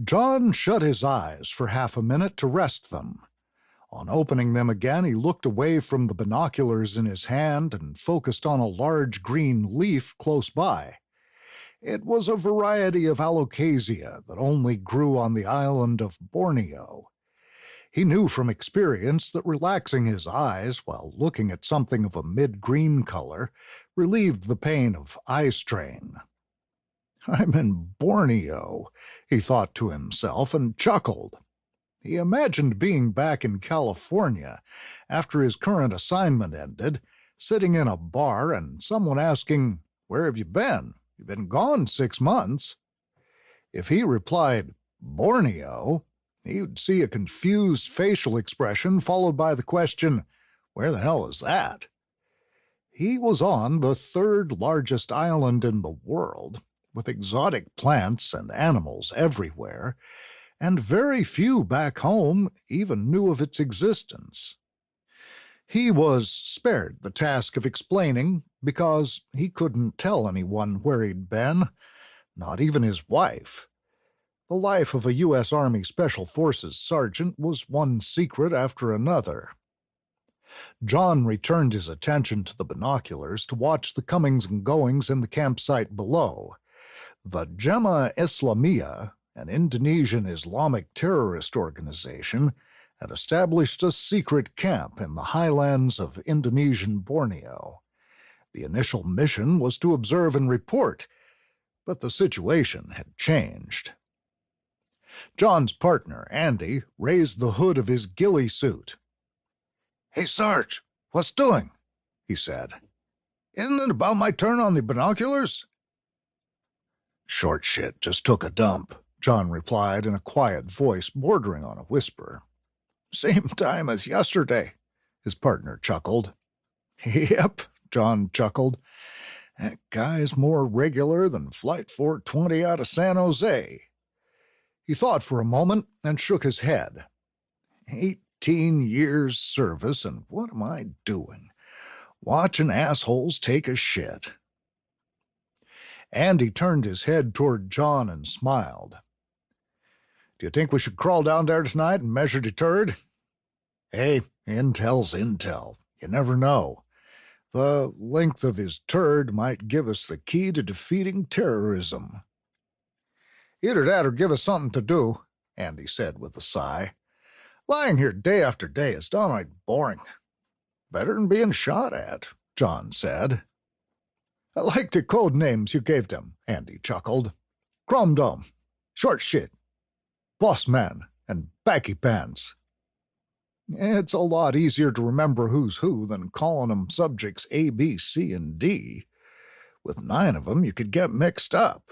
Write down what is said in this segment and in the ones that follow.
John shut his eyes for half a minute to rest them. On opening them again, he looked away from the binoculars in his hand and focused on a large green leaf close by. It was a variety of alocasia that only grew on the island of Borneo. He knew from experience that relaxing his eyes while looking at something of a mid-green color relieved the pain of eye strain. "I'm in Borneo," he thought to himself, and chuckled. He imagined being back in California after his current assignment ended, sitting in a bar and someone asking, "Where have you been? You've been gone 6 months." If he replied, "Borneo," he would see a confused facial expression followed by the question, "Where the hell is that?" He was on the third largest island in the world, with exotic plants and animals everywhere, and very few back home even knew of its existence. He was spared the task of explaining because he couldn't tell anyone where he'd been, not even his wife. The life of a U.S. Army Special Forces sergeant was one secret after another. John returned his attention to the binoculars to watch the comings and goings in the campsite below. The Jemaah Islamiyah, an Indonesian Islamic terrorist organization, had established a secret camp in the highlands of Indonesian Borneo. The initial mission was to observe and report, but the situation had changed. John's partner, Andy, raised the hood of his ghillie suit. "Hey, Sarge, what's doing?" he said. "Isn't it about my turn on the binoculars?" "Short shit just took a dump," John replied in a quiet voice bordering on a whisper. "Same time as yesterday," his partner chuckled. "Yep," John chuckled. "That guy's more regular than Flight 420 out of San Jose." He thought for a moment and shook his head. 18 years service, and what am I doing? Watching assholes take a shit. Andy turned his head toward John and smiled. "Do you think we should crawl down there tonight and measure the turd?" "Hey, intel's intel. You never know. The length of his turd might give us the key to defeating terrorism." "Either that or give us something to do," Andy said with a sigh. "Lying here day after day is downright boring." "Better than being shot at," John said. "I like the code names you gave them," Andy chuckled. "Chrome Dome, Short Shit, Boss Man, and Baggy Pants." "It's a lot easier to remember who's who than calling them subjects A, B, C, and D. With 9 of them, you could get mixed up."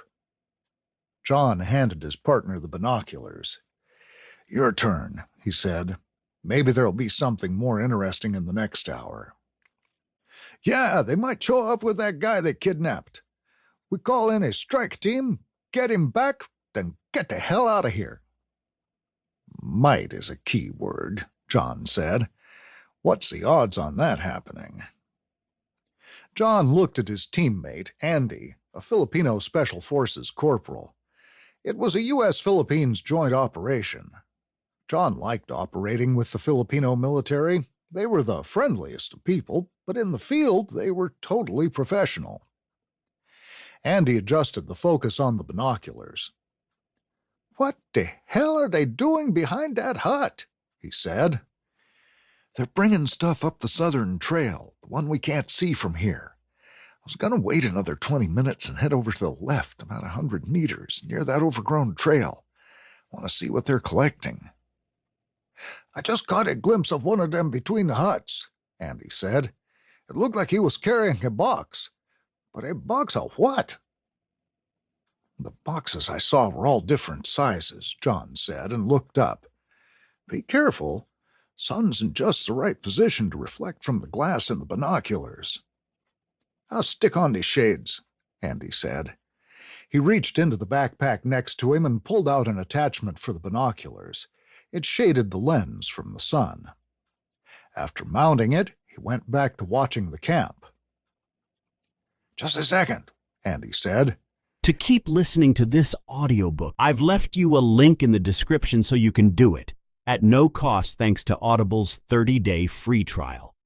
John handed his partner the binoculars. "Your turn," he said. "Maybe there'll be something more interesting in the next hour." "Yeah, they might show up with that guy they kidnapped. We call in a strike team, get him back, then get the hell out of here." "Might is a key word," John said. "What's the odds on that happening?" John looked at his teammate, Andy, a Filipino Special Forces corporal. It was a U.S.-Philippines joint operation. John liked operating with the Filipino military. They were the friendliest of people, but in the field they were totally professional. Andy adjusted the focus on the binoculars. "What the hell are they doing behind that hut?" he said. "They're bringing stuff up the southern trail, the one we can't see from here. I was going to wait another 20 minutes and head over to the left about 100 meters near that overgrown trail. I want to see what they're collecting." "I just caught a glimpse of one of them between the huts," Andy said. "It looked like he was carrying a box. But a box of what?" "The boxes I saw were all different sizes," John said, and looked up. "Be careful. Sun's in just the right position to reflect from the glass in the binoculars." "I'll stick on these shades," Andy said. He reached into the backpack next to him and pulled out an attachment for the binoculars. It shaded the lens from the sun. After mounting it, he went back to watching the camp. "Just a second," Andy said. To keep listening to this audiobook, I've left you a link in the description so you can do it, at no cost thanks to Audible's 30-day free trial.